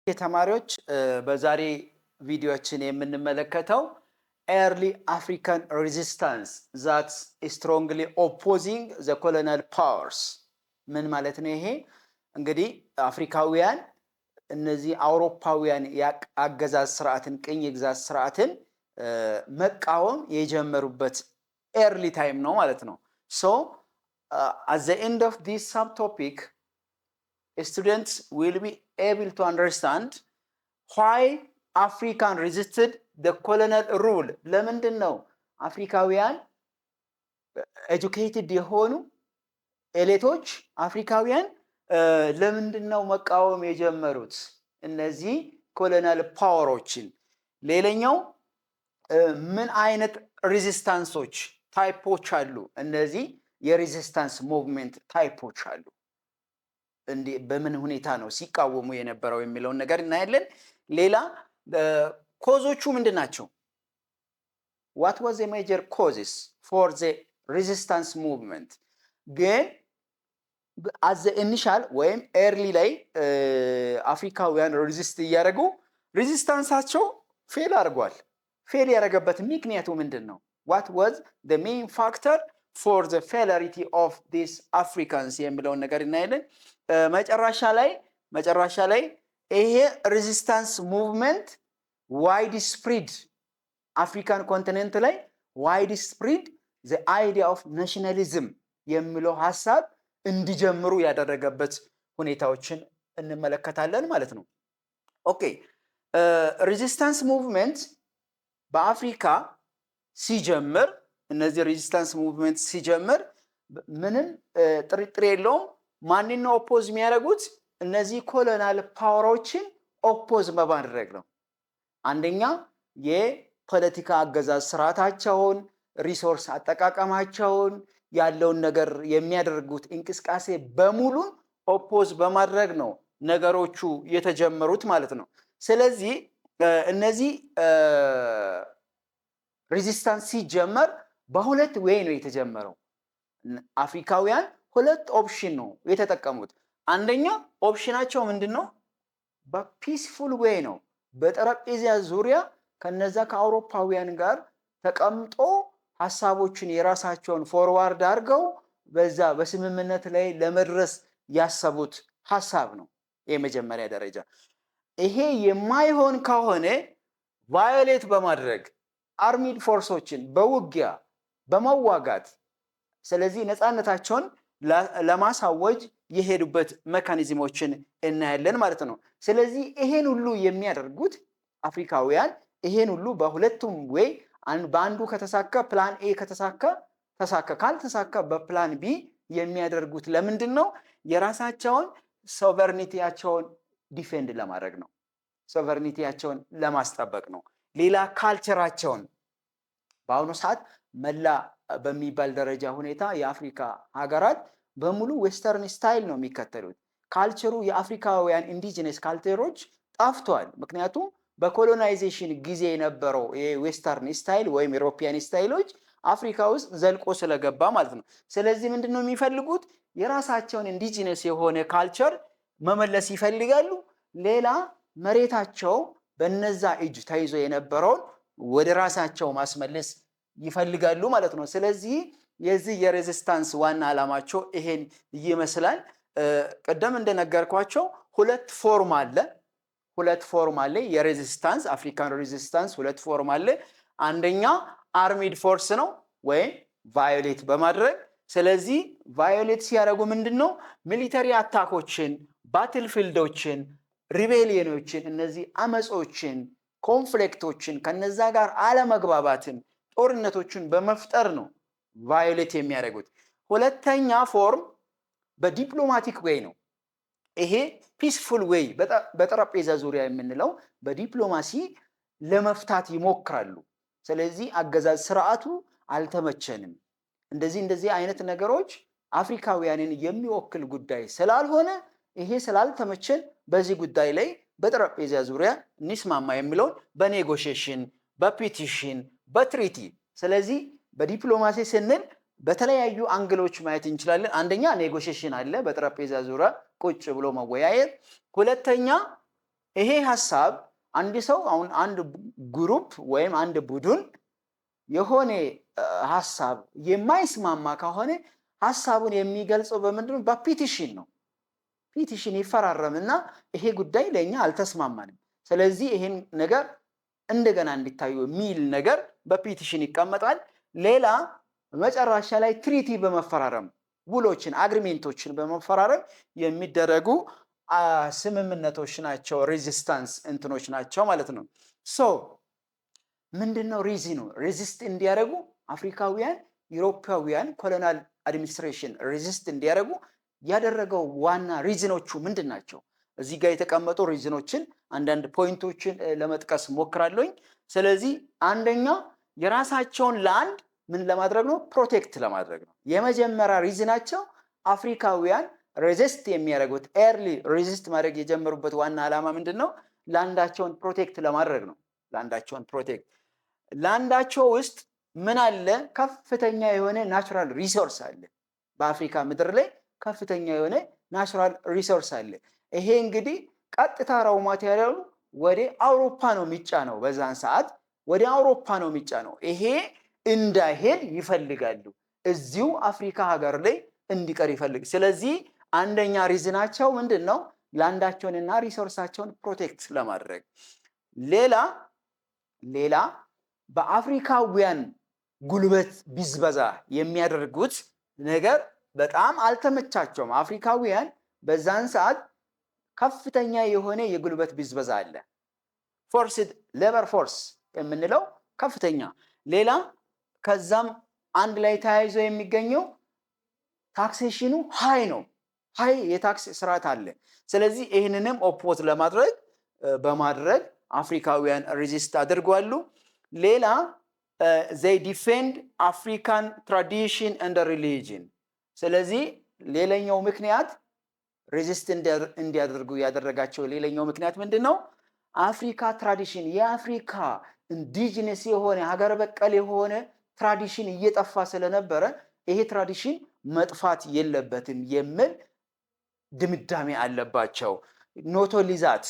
የተማሪዎች በዛሬ ቪዲዮችን የምንመለከተው early African resistance that strongly opposing the colonial powers ምን ማለት ነው? ይሄ እንግዲህ አፍሪካውያን እነዚህ አውሮፓውያን ያገዛዝ ስርዓትን ቅኝ ግዛት ስርዓትን መቃወም የጀመሩበት early time ነው ማለት ነው። So at the end of this subtopic students will be able to understand why African resisted the colonial rule. ለምንድን ነው አፍሪካውያን educated የሆኑ ኤሊቶች አፍሪካውያን ለምንድን ነው መቃወም የጀመሩት እነዚህ ኮሎኒያል ፓወሮችን? ሌላኛው ምን አይነት ሬዚስታንሶች ታይፖች አሉ? እነዚህ የሬዚስታንስ ሙቭመንት ታይፖች አሉ። እንዴ በምን ሁኔታ ነው ሲቃወሙ የነበረው የሚለውን ነገር እናያለን። ሌላ ኮዞቹ ምንድናቸው? what was the major causes for the resistance movement? ግን as the initial ወይም early ላይ አፍሪካውያን ሬዚስት እያደረጉ ሬዚስታንሳቸው ፌል አድርጓል። ፌል ያደረገበት ምክንያቱ ምንድን ነው? what was the main factor for the failure of these Africans የሚለውን ነገር እናያለን። መጨረሻ ላይ ይሄ ሬዚስታንስ ሙቭመንት ዋይድ ስፕሪድ አፍሪካን ኮንቲኔንት ላይ ዋይድ ስፕሪድ the idea of nationalism የሚለው ሐሳብ እንዲጀምሩ ያደረገበት ሁኔታዎችን እንመለከታለን ማለት ነው። ኦኬ ሬዚስታንስ ሙቭመንት በአፍሪካ ሲጀምር እነዚህ ሬዚስታንስ ሙቭመንት ሲጀምር ምንም ጥርጥር የለውም ማንን ነው ኦፖዝ የሚያደርጉት? እነዚህ ኮሎኒያል ፓወሮችን ኦፖዝ በማድረግ ነው። አንደኛ የፖለቲካ አገዛዝ ስርዓታቸውን፣ ሪሶርስ አጠቃቀማቸውን፣ ያለውን ነገር የሚያደርጉት እንቅስቃሴ በሙሉ ኦፖዝ በማድረግ ነው ነገሮቹ የተጀመሩት ማለት ነው። ስለዚህ እነዚህ ሬዚስታንስ ሲጀመር በሁለት ዌይ ነው የተጀመረው። አፍሪካውያን ሁለት ኦፕሽን ነው የተጠቀሙት። አንደኛ ኦፕሽናቸው ምንድነው? በፒስፉል ዌይ ነው። በጠረጴዛ ዙሪያ ከነዛ ከአውሮፓውያን ጋር ተቀምጦ ሐሳቦችን የራሳቸውን ፎርዋርድ አድርገው በዛ በስምምነት ላይ ለመድረስ ያሰቡት ሐሳብ ነው የመጀመሪያ ደረጃ። ይሄ የማይሆን ከሆነ ቫዮሌት በማድረግ አርሚድ ፎርሶችን በውጊያ በመዋጋት ስለዚህ ነፃነታቸውን ለማሳወጅ የሄዱበት ሜካኒዝሞችን እናያለን ማለት ነው። ስለዚህ ይሄን ሁሉ የሚያደርጉት አፍሪካውያን ይሄን ሁሉ በሁለቱም ወይ በአንዱ ከተሳካ ፕላን ኤ ከተሳካ ተሳካ፣ ካልተሳካ በፕላን ቢ የሚያደርጉት ለምንድን ነው? የራሳቸውን ሶቨርኒቲያቸውን ዲፌንድ ለማድረግ ነው። ሶቨርኒቲያቸውን ለማስጠበቅ ነው። ሌላ ካልቸራቸውን በአሁኑ ሰዓት መላ በሚባል ደረጃ ሁኔታ የአፍሪካ ሀገራት በሙሉ ዌስተርን ስታይል ነው የሚከተሉት። ካልቸሩ የአፍሪካውያን ኢንዲጂነስ ካልቸሮች ጠፍቷል። ምክንያቱም በኮሎናይዜሽን ጊዜ የነበረው የዌስተርን ስታይል ወይም ኢሮፒያን ስታይሎች አፍሪካ ውስጥ ዘልቆ ስለገባ ማለት ነው። ስለዚህ ምንድን ነው የሚፈልጉት? የራሳቸውን ኢንዲጂነስ የሆነ ካልቸር መመለስ ይፈልጋሉ። ሌላ መሬታቸው በነዛ እጅ ተይዞ የነበረውን ወደ ራሳቸው ማስመለስ ይፈልጋሉ ማለት ነው። ስለዚህ የዚህ የሬዚስታንስ ዋና ዓላማቸው ይሄን ይመስላል። ቀደም እንደነገርኳቸው ሁለት ፎርም አለ የሬዚስታንስ አፍሪካን ሬዚስታንስ ሁለት ፎርም አለ። አንደኛ አርሚድ ፎርስ ነው ወይም ቫዮሌት በማድረግ ስለዚህ ቫዮሌት ሲያደርጉ ምንድነው ሚሊተሪ አታኮችን፣ ባትል ፊልዶችን፣ ሪቤሊዮኖችን፣ እነዚህ አመጾችን፣ ኮንፍሊክቶችን ከነዛ ጋር አለመግባባትን፣ ጦርነቶችን በመፍጠር ነው ቫዮሌት የሚያደርጉት። ሁለተኛ ፎርም በዲፕሎማቲክ ዌይ ነው። ይሄ ፒስፉል ዌይ በጠረጴዛ ዙሪያ የምንለው በዲፕሎማሲ ለመፍታት ይሞክራሉ። ስለዚህ አገዛዝ ስርዓቱ አልተመቸንም፣ እንደዚህ አይነት ነገሮች አፍሪካውያንን የሚወክል ጉዳይ ስላልሆነ ይሄ ስላልተመቸን በዚህ ጉዳይ ላይ በጠረጴዛ ዙሪያ እንስማማ የሚለውን በኔጎሽዬሽን፣ በፒቲሽን፣ በትሪቲ ስለዚህ በዲፕሎማሲ ስንል በተለያዩ አንግሎች ማየት እንችላለን። አንደኛ ኔጎሽዬሽን አለ፣ በጠረጴዛ ዙሪያ ቁጭ ብሎ መወያየት። ሁለተኛ ይሄ ሐሳብ አንድ ሰው አሁን አንድ ግሩፕ ወይም አንድ ቡድን የሆነ ሐሳብ የማይስማማ ከሆነ ሐሳቡን የሚገልጸው በምንድነው? በፒቲሽን ነው። ፒቲሽን ይፈራረምና ይሄ ጉዳይ ለኛ አልተስማማንም፣ ስለዚህ ይሄን ነገር እንደገና እንዲታዩ የሚል ነገር በፒቲሽን ይቀመጣል። ሌላ መጨረሻ ላይ ትሪቲ በመፈራረም ውሎችን አግሪሜንቶችን በመፈራረም የሚደረጉ ስምምነቶች ናቸው፣ ሬዚስታንስ እንትኖች ናቸው ማለት ነው። ሶ ምንድነው ሪዝኑ? ሬዚስት እንዲያደርጉ አፍሪካውያን ዩሮፓውያን ኮሎናል አድሚኒስትሬሽን ሬዚስት እንዲያደርጉ ያደረገው ዋና ሪዝኖቹ ምንድን ናቸው? እዚህ ጋር የተቀመጡ ሪዝኖችን አንዳንድ ፖይንቶችን ለመጥቀስ ሞክራለሁኝ። ስለዚህ አንደኛ የራሳቸውን ላንድ ምን ለማድረግ ነው? ፕሮቴክት ለማድረግ ነው። የመጀመሪያ ሪዝናቸው አፍሪካውያን ሬዚስት የሚያደርጉት ኤርሊ ሬዚስት ማድረግ የጀመሩበት ዋና ዓላማ ምንድን ነው? ላንዳቸውን ፕሮቴክት ለማድረግ ነው። ላንዳቸውን ፕሮቴክት ላንዳቸው ውስጥ ምን አለ? ከፍተኛ የሆነ ናቹራል ሪሶርስ አለ። በአፍሪካ ምድር ላይ ከፍተኛ የሆነ ናቹራል ሪሶርስ አለ። ይሄ እንግዲህ ቀጥታ ራው ማቴሪያሉ ወደ አውሮፓ ነው የሚጫነው። በዛን ሰዓት ወደ አውሮፓ ነው የሚጫነው። ይሄ እንዳይሄድ ይፈልጋሉ። እዚሁ አፍሪካ ሀገር ላይ እንዲቀር ይፈልግ። ስለዚህ አንደኛ ሪዝናቸው ምንድን ነው? ላንዳቸውንና ሪሶርሳቸውን ፕሮቴክት ለማድረግ። ሌላ በአፍሪካውያን ጉልበት ቢዝበዛ የሚያደርጉት ነገር በጣም አልተመቻቸውም። አፍሪካውያን በዛን ሰዓት ከፍተኛ የሆነ የጉልበት ብዝበዛ አለ። ፎርስድ ሌበር ፎርስ የምንለው ከፍተኛ። ሌላ ከዛም አንድ ላይ ተያይዞ የሚገኘው ታክሴሽኑ ሃይ ነው። ሃይ የታክስ ስርዓት አለ። ስለዚህ ይህንንም ኦፖዝ በማድረግ አፍሪካውያን ሬዚስት አድርጓሉ። ሌላ they defend African tradition and religion። ስለዚህ ሌላኛው ምክንያት ሬዚስት እንዲያደርጉ ያደረጋቸው ሌላኛው ምክንያት ምንድን ነው? አፍሪካ ትራዲሽን፣ የአፍሪካ ኢንዲጂነስ የሆነ ሀገር በቀል የሆነ ትራዲሽን እየጠፋ ስለነበረ ይሄ ትራዲሽን መጥፋት የለበትም የሚል ድምዳሜ አለባቸው። ኖቶሊዛት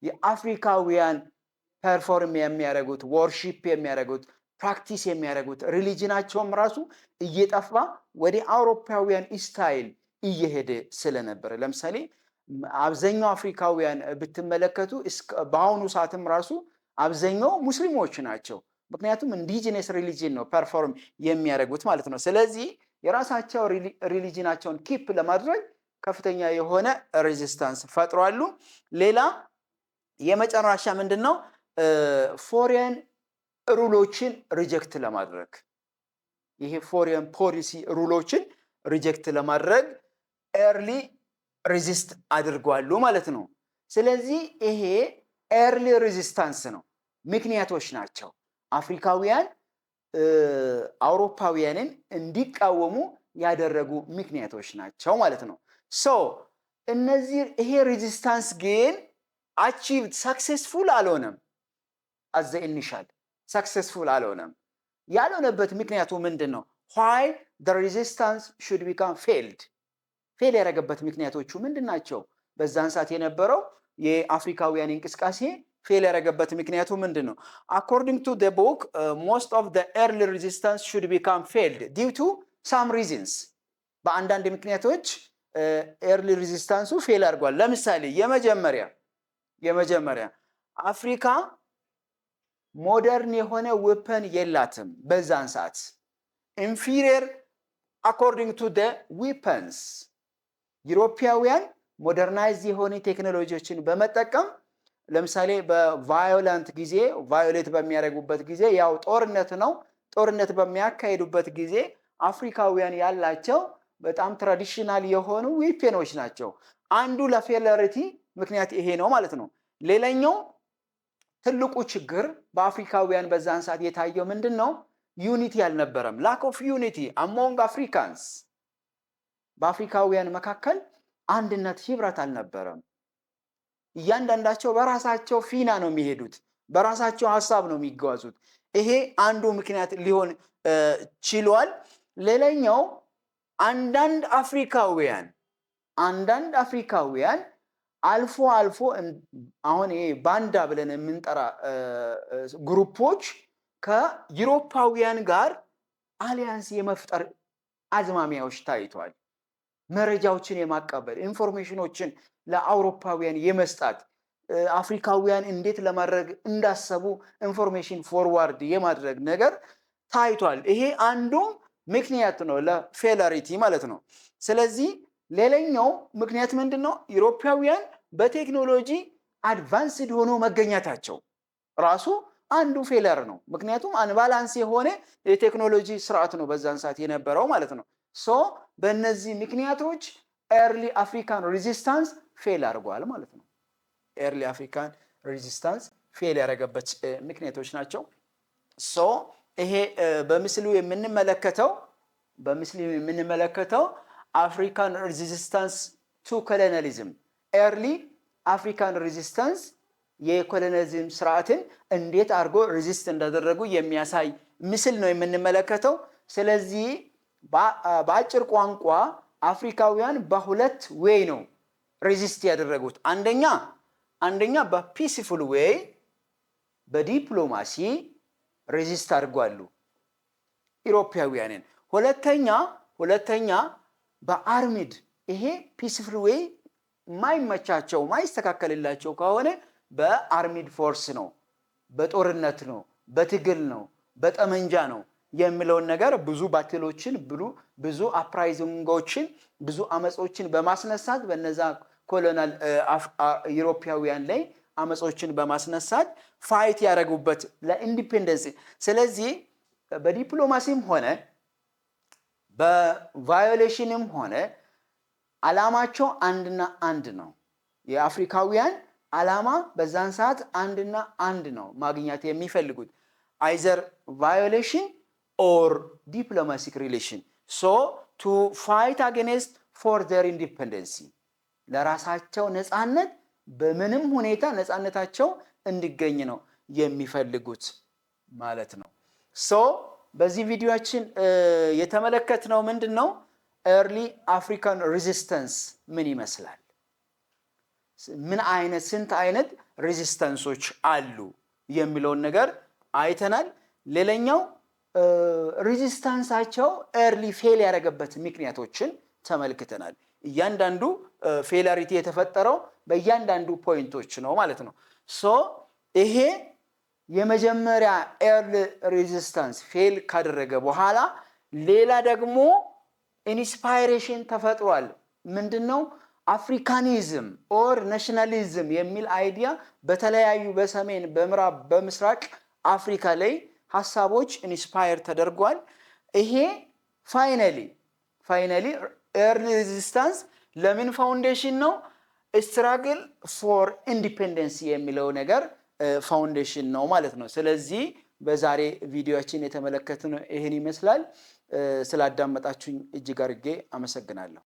የአፍሪካውያን ፐርፎርም የሚያደርጉት ወርሺፕ የሚያደርጉት ፕራክቲስ የሚያደርጉት ሪሊጅናቸውም ራሱ እየጠፋ ወደ አውሮፓውያን ስታይል እየሄደ ስለነበረ፣ ለምሳሌ አብዛኛው አፍሪካውያን ብትመለከቱ በአሁኑ ሰዓትም ራሱ አብዛኛው ሙስሊሞች ናቸው። ምክንያቱም ኢንዲጂነስ ሪሊጅን ነው ፐርፎርም የሚያደርጉት ማለት ነው። ስለዚህ የራሳቸው ሪሊጅናቸውን ኪፕ ለማድረግ ከፍተኛ የሆነ ሬዚስታንስ ፈጥሯሉ። ሌላ የመጨረሻ ምንድን ነው? ፎሬን ሩሎችን ሪጀክት ለማድረግ፣ ይሄ ፎሬን ፖሊሲ ሩሎችን ሪጀክት ለማድረግ ኤርሊ ሬዚስት አድርጓሉ ማለት ነው። ስለዚህ ይሄ ኤርሊ ሬዚስታንስ ነው፣ ምክንያቶች ናቸው አፍሪካውያን አውሮፓውያንን እንዲቃወሙ ያደረጉ ምክንያቶች ናቸው ማለት ነው። ሶ እነዚህ ይሄ ሬዚስታንስ ግን አቺቭድ ሰክሰስፉል አልሆነም። አዘ ኢኒሻል ሰክሰስፉል አልሆነም። ያልሆነበት ምክንያቱ ምንድን ነው? why the resistance should become failed ፌል ያደረገበት ምክንያቶቹ ምንድን ናቸው? በዛን ሰዓት የነበረው የአፍሪካውያን እንቅስቃሴ ፌል ያደረገበት ምክንያቱ ምንድን ነው? according to the book most of the early resistance should become failed due to some reasons። በአንዳንድ ምክንያቶች ኤርሊ ሬዚስታንሱ ፌል አድርጓል። ለምሳሌ የመጀመሪያ አፍሪካ ሞደርን የሆነ ዌፐን የላትም በዛን ሰዓት። ኢንፊሪየር according to the weapons ዩሮፓውያን ሞደርናይዝ የሆነ ቴክኖሎጂዎችን በመጠቀም ለምሳሌ በቫዮለንት ጊዜ ቫዮሌት በሚያደርጉበት ጊዜ ያው ጦርነት ነው። ጦርነት በሚያካሂዱበት ጊዜ አፍሪካውያን ያላቸው በጣም ትራዲሽናል የሆኑ ዌፐኖች ናቸው። አንዱ ለፌለሪቲ ምክንያት ይሄ ነው ማለት ነው። ሌላኛው ትልቁ ችግር በአፍሪካውያን በዛን ሰዓት የታየው ምንድን ነው? ዩኒቲ አልነበረም። ላክ ኦፍ ዩኒቲ አሞንግ አፍሪካንስ። በአፍሪካውያን መካከል አንድነት፣ ህብረት አልነበረም። እያንዳንዳቸው በራሳቸው ፊና ነው የሚሄዱት፣ በራሳቸው ሀሳብ ነው የሚጓዙት። ይሄ አንዱ ምክንያት ሊሆን ችሏል። ሌላኛው አንዳንድ አፍሪካውያን አልፎ አልፎ አሁን ይሄ ባንዳ ብለን የምንጠራ ግሩፖች ከዩሮፓውያን ጋር አሊያንስ የመፍጠር አዝማሚያዎች ታይቷል። መረጃዎችን የማቀበል ኢንፎርሜሽኖችን ለአውሮፓውያን የመስጣት አፍሪካውያን እንዴት ለማድረግ እንዳሰቡ ኢንፎርሜሽን ፎርዋርድ የማድረግ ነገር ታይቷል። ይሄ አንዱ ምክንያት ነው ለፌላሪቲ ማለት ነው። ስለዚህ ሌላኛው ምክንያት ምንድነው? ዩሮፓውያን በቴክኖሎጂ አድቫንስድ ሆኖ መገኘታቸው ራሱ አንዱ ፌለር ነው። ምክንያቱም አንባላንስ የሆነ የቴክኖሎጂ ስርዓት ነው በዛን ሰዓት የነበረው ማለት ነው። ሶ በእነዚህ ምክንያቶች ኤርሊ አፍሪካን ሬዚስታንስ ፌል አድርጓል ማለት ነው። ኤርሊ አፍሪካን ሬዚስታንስ ፌል ያደረገበት ምክንያቶች ናቸው። ሶ ይሄ በምስሉ የምንመለከተው አፍሪካን ሬዚስታንስ ቱ ኮሎኒያሊዝም ኤርሊ አፍሪካን ሬዚስታንስ የኮሎኒያሊዝም ስርዓትን እንዴት አድርጎ ሬዚስት እንዳደረጉ የሚያሳይ ምስል ነው የምንመለከተው። ስለዚህ በአጭር ቋንቋ አፍሪካውያን በሁለት ዌይ ነው ሬዚስት ያደረጉት። አንደኛ በፒስፉል ዌይ በዲፕሎማሲ ሬዚስት አድርጓሉ ኢሮፓውያንን። ሁለተኛ በአርሚድ ይሄ ፒስፉል ዌይ ማይመቻቸው ማይስተካከልላቸው ከሆነ በአርሚድ ፎርስ ነው፣ በጦርነት ነው፣ በትግል ነው፣ በጠመንጃ ነው የሚለውን ነገር ብዙ ባትሎችን ብዙ አፕራይዚንጎችን ብዙ አመጾችን በማስነሳት በነዛ ኮሎናል ዩሮፓውያን ላይ አመጾችን በማስነሳት ፋይት ያደረጉበት ለኢንዲፔንደንስ። ስለዚህ በዲፕሎማሲም ሆነ በቫዮሌሽንም ሆነ አላማቸው አንድና አንድ ነው። የአፍሪካውያን አላማ በዛን ሰዓት አንድና አንድ ነው ማግኘት የሚፈልጉት አይዘር ቫዮሌሽን ኦር ዲፕሎማቲክ ሪሌሽን ሶ ቱ ፋይት አጌንስት ፎር ዘር ኢንዲፔንደንሲ ለራሳቸው ነፃነት በምንም ሁኔታ ነፃነታቸው እንዲገኝ ነው የሚፈልጉት ማለት ነው። ሶ በዚህ ቪዲዮአችን የተመለከትነው ምንድነው? ኤርሊ አፍሪካን ሬዚስተንስ ምን ይመስላል? ስንት አይነት ሬዚስተንሶች አሉ የሚለውን ነገር አይተናል። ሌላኛው ሬዚስታንሳቸው ኤርሊ ፌል ያደረገበት ምክንያቶችን ተመልክተናል። እያንዳንዱ ፌላሪቲ የተፈጠረው በእያንዳንዱ ፖይንቶች ነው ማለት ነው። ሶ ይሄ የመጀመሪያ ኤርሊ ሬዚስታንስ ፌል ካደረገ በኋላ ሌላ ደግሞ ኢንስፓይሬሽን ተፈጥሯል። ምንድነው? አፍሪካኒዝም ኦር ናሽናሊዝም የሚል አይዲያ በተለያዩ በሰሜን፣ በምዕራብ፣ በምስራቅ አፍሪካ ላይ ሀሳቦች ኢንስፓየር ተደርጓል። ይሄ ፋይናሊ ኤርሊ ሬዚስታንስ ለምን ፋውንዴሽን ነው? ስትራግል ፎር ኢንዲፔንደንስ የሚለው ነገር ፋውንዴሽን ነው ማለት ነው። ስለዚህ በዛሬ ቪዲዮአችን የተመለከትነው ይህን ይመስላል። ስላዳመጣችሁኝ እጅግ አድርጌ አመሰግናለሁ።